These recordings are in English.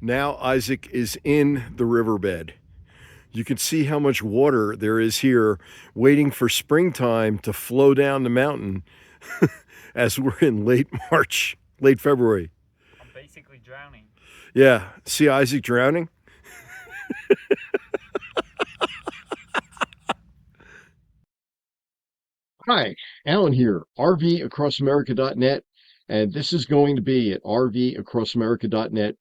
Now Isaac is in the riverbed. You can see how much water there is here waiting for springtime to flow down the mountain as we're in late March, late February. I'm basically drowning. Yeah, see Isaac drowning? Hi, Alan here, rvacrossamerica.net, and this is going to be at rvacrossamerica.net/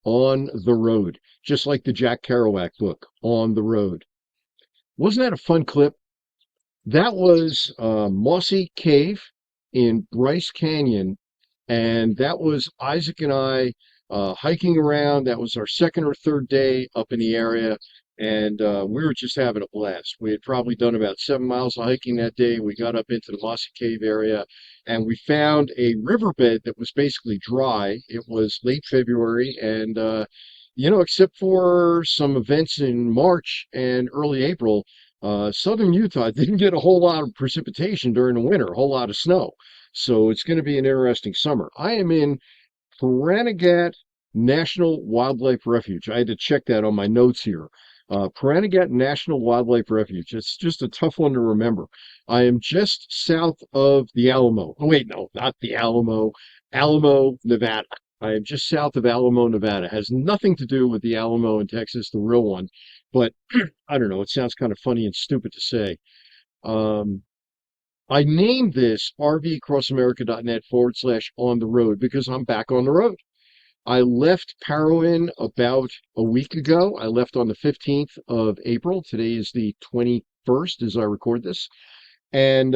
on the road, just like the Jack Kerouac book, On the Road. Wasn't that a fun clip? That was Mossy Cave in Bryce Canyon, and that was Isaac and I hiking around. That was our second or third day up in the area, and we were just having a blast. We had probably done about 7 miles of hiking that day. We got up into the Mossy Cave area, and we found a riverbed that was basically dry. It was late February, and except for some events in March and early April, southern Utah didn't get a whole lot of precipitation during the winter, a whole lot of snow. So it's going to be an interesting summer. I am in Pahranagat National Wildlife Refuge. I had to check that on my notes here. Pahranagat National Wildlife Refuge. It's just a tough one to remember. I am just south of the Alamo. Oh, wait, no, not the Alamo. Alamo, Nevada. I am just south of Alamo, Nevada. It has nothing to do with the Alamo in Texas, the real one. But I don't know. It sounds kind of funny and stupid to say. Um, I named this rvcrossamerica.net / on the road because I'm back on the road. I left Parowan about a week ago. I left on the 15th of April. Today is the 21st as I record this. And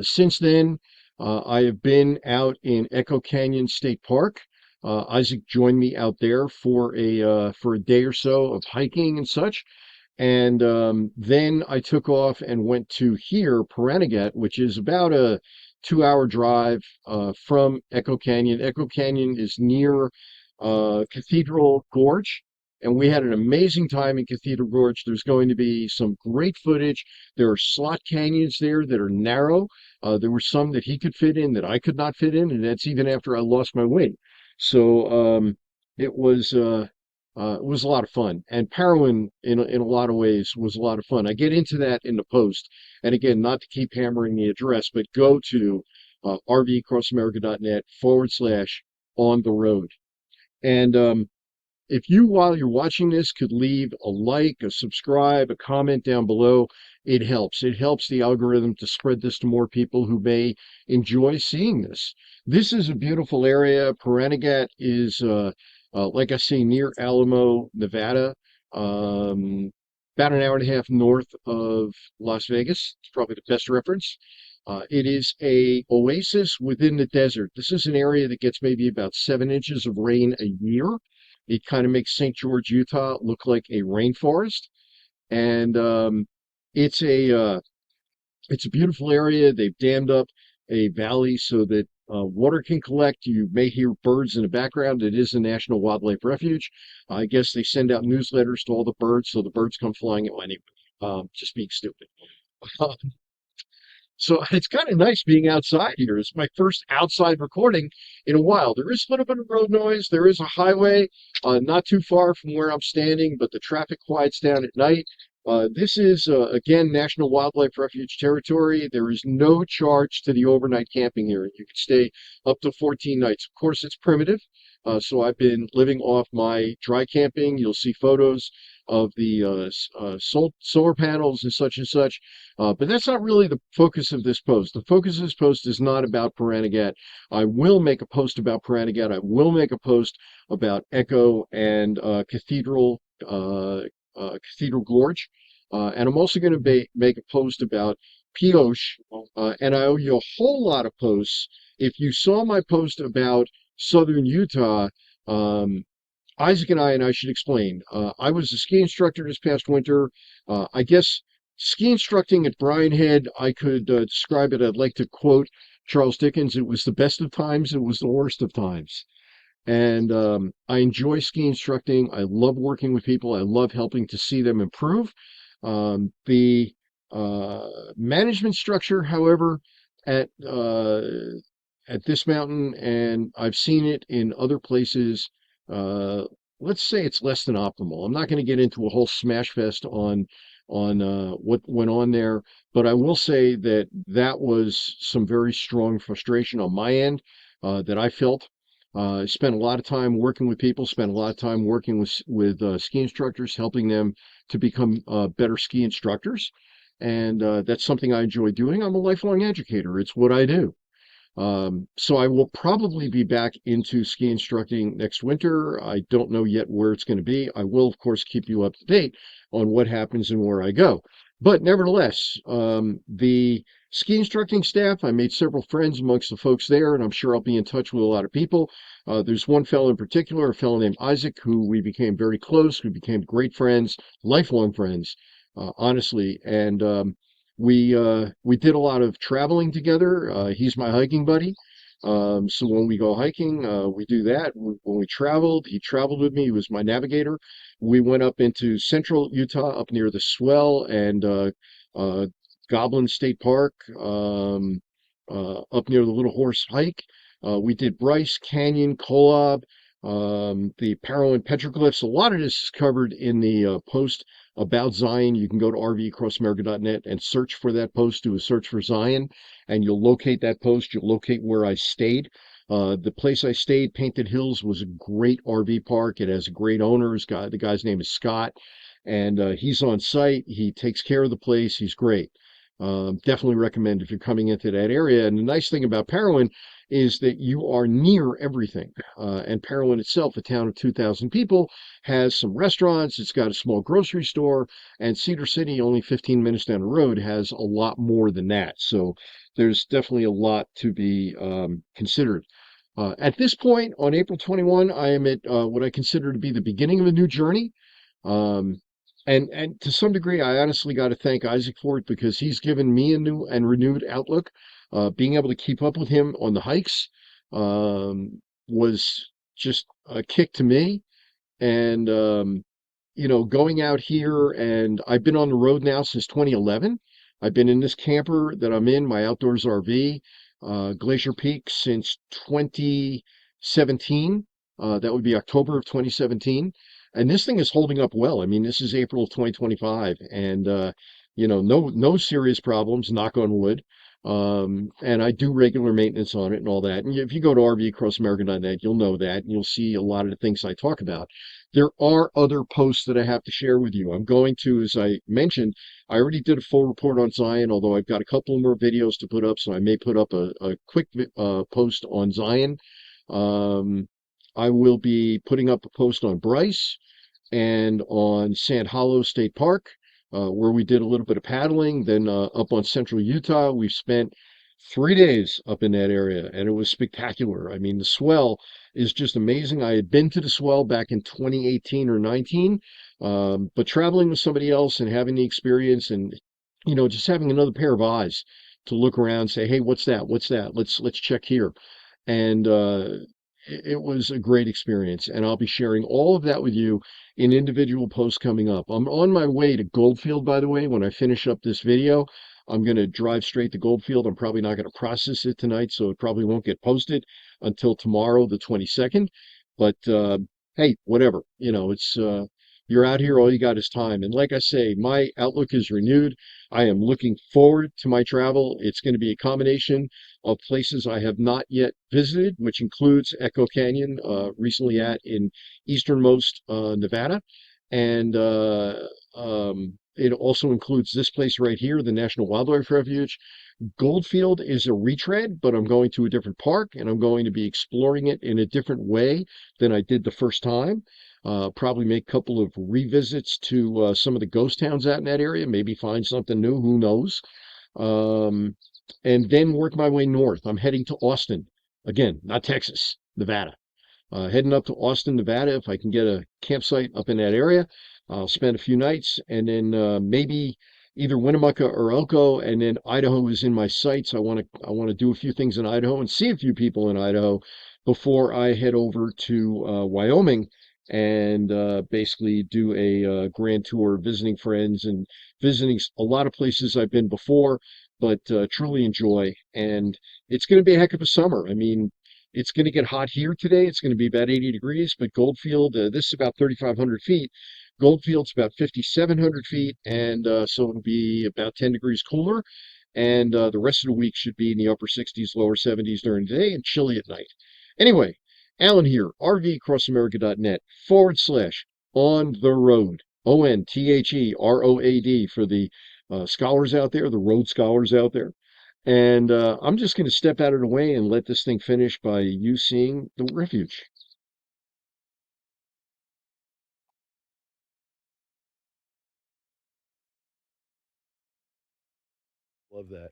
since then, I have been out in Echo Canyon State Park. Isaac joined me out there for a day or so of hiking and such. And then I took off and went to here, Pahranagat, which is about a 2 hour drive from Echo Canyon. Echo Canyon is near Cathedral Gorge, and we had an amazing time in Cathedral Gorge. There's going to be some great footage. There are slot canyons there that are narrow. There were some that he could fit in that I could not fit in, and that's even after I lost my wind. So it was. It was a lot of fun, and Parowan, in a lot of ways, was a lot of fun. I get into that in the post, and again, not to keep hammering the address, but go to rvcrossamerica.net / on the road. And if you, while you're watching this, could leave a like, a subscribe, a comment down below, it helps. It helps the algorithm to spread this to more people who may enjoy seeing this. This is a beautiful area. Pahranagat is, like I say, near Alamo, Nevada, about an hour and a half north of Las Vegas. It's probably the best reference. It is a oasis within the desert. This is an area that gets maybe about 7 inches of rain a year. It kind of makes St. George, Utah look like a rainforest. And it's a uh, it's a beautiful area. They've dammed up a valley so that water can collect. You may hear birds in the background. It is a National Wildlife Refuge. I guess they send out newsletters to all the birds, so the birds come flying in. Anyway, just being stupid. So it's kind of nice being outside here. It's my first outside recording in a while. There is a little bit of road noise. There is a highway not too far from where I'm standing, but the traffic quiets down at night. This is, again, National Wildlife Refuge territory. There is no charge to the overnight camping here. You can stay up to 14 nights. Of course, it's primitive. So I've been living off my dry camping. You'll see photos of the solar panels and such. But that's not really the focus of this post. The focus of this post is not about Pahranagat. I will make a post about Pahranagat. I will make a post about Echo and Cathedral Gorge. And I'm also going to make a post about Pioche. And I owe you a whole lot of posts. If you saw my post about southern Utah, um, Isaac and I should explain. I was a ski instructor this past winter. I guess ski instructing at Bryan Head, I could describe it. I'd like to quote Charles Dickens. It was the best of times. It was the worst of times. And I enjoy ski instructing. I love working with people. I love helping to see them improve. The management structure, however, at at this mountain, and I've seen it in other places. Uh, let's say it's less than optimal. I'm not going to get into a whole smash fest on what went on there, but I will say that that was some very strong frustration on my end that I felt. I spent a lot of time working with people, spent a lot of time working with ski instructors, helping them to become better ski instructors, and that's something I enjoy doing. I'm a lifelong educator. It's what I do. So I will probably be back into ski instructing next winter. I don't know yet where it's going to be. I will, of course, keep you up to date on what happens and where I go. But nevertheless, the ski instructing staff, I made several friends amongst the folks there, and I'm sure I'll be in touch with a lot of people. There's one fellow in particular, a fellow named Isaac, who we became very close. We became great friends, lifelong friends, honestly. And we did a lot of traveling together. He's my hiking buddy. So when we go hiking, we do that. When we traveled, he traveled with me. He was my navigator. We went up into central Utah, up near the Swell and uh, Goblin State Park, up near the Little Horse Hike. We did Bryce Canyon, Kolob, the Paro and Petroglyphs. A lot of this is covered in the post about Zion. You can go to rvcrossamerica.net and search for that post, do a search for Zion, and you'll locate that post. You'll locate where I stayed. The place I stayed, Painted Hills, was a great RV park. It has a great owner. The guy's name is Scott, and he's on site. He takes care of the place. He's great. Definitely recommend if you're coming into that area. And the nice thing about Parowan is that you are near everything. And Parowan itself, a town of 2,000 people, has some restaurants. It's got a small grocery store. And Cedar City, only 15 minutes down the road, has a lot more than that. So there's definitely a lot to be considered. At this point, on April 21, I am at what I consider to be the beginning of a new journey. Um, and to some degree, I honestly got to thank Isaac for it because he's given me a new and renewed outlook. Being able to keep up with him on the hikes was just a kick to me. And going out here, and I've been on the road now since 2011. I've been in this camper that I'm in, my outdoors RV, Glacier Peak, since 2017. That would be October of 2017. And this thing is holding up well. I mean, this is April of 2025, and no serious problems, knock on wood. And I do regular maintenance on it and all that. And if you go to rvcrossamerica.net, you'll know that, and you'll see a lot of the things I talk about. There are other posts that I have to share with you. I'm going to, as I mentioned, I already did a full report on Zion, although I've got a couple more videos to put up, so I may put up a quick post on Zion. Um, I will be putting up a post on Bryce and on Sand Hollow State Park, where we did a little bit of paddling. Then up on central Utah, we've spent 3 days up in that area, and it was spectacular. I mean, the swell is just amazing. I had been to the swell back in 2018 or 19, but traveling with somebody else and having the experience and, just having another pair of eyes to look around, say, hey, what's that? What's that? Let's check here. And it was a great experience, and I'll be sharing all of that with you in individual posts coming up. I'm on my way to Goldfield, by the way. When I finish up this video, I'm going to drive straight to Goldfield. I'm probably not going to process it tonight, so it probably won't get posted until tomorrow, the 22nd. But hey, whatever. It's you're out here, all you got is time. And like I say, my outlook is renewed. I am looking forward to my travel. It's going to be a combination of places I have not yet visited, which includes Echo Canyon, recently in easternmost Nevada. And it also includes this place right here, the National Wildlife Refuge. Goldfield is a retread, but I'm going to a different park and I'm going to be exploring it in a different way than I did the first time. Probably make a couple of revisits to some of the ghost towns out in that area, maybe find something new, who knows. Um, and then work my way north. I'm heading to Austin. Again, not Texas, Nevada. Heading up to Austin, Nevada. If I can get a campsite up in that area, I'll spend a few nights, and then maybe either Winnemucca or Elko, and then Idaho is in my sights. I want to do a few things in Idaho and see a few people in Idaho before I head over to Wyoming and basically do a grand tour, visiting friends and visiting a lot of places I've been before, but truly enjoy. And it's going to be a heck of a summer. I mean, it's going to get hot here today. It's going to be about 80 degrees, but Goldfield, this is about 3,500 feet. Goldfield's about 5,700 feet, and so it'll be about 10 degrees cooler. And the rest of the week should be in the upper 60s, lower 70s during the day, and chilly at night. Anyway, Alan here, rvcrossamerica.net/on the road. ONTHEROAD for the scholars out there, the road scholars out there. And I'm just going to step out of the way and let this thing finish by you seeing the refuge. Love that.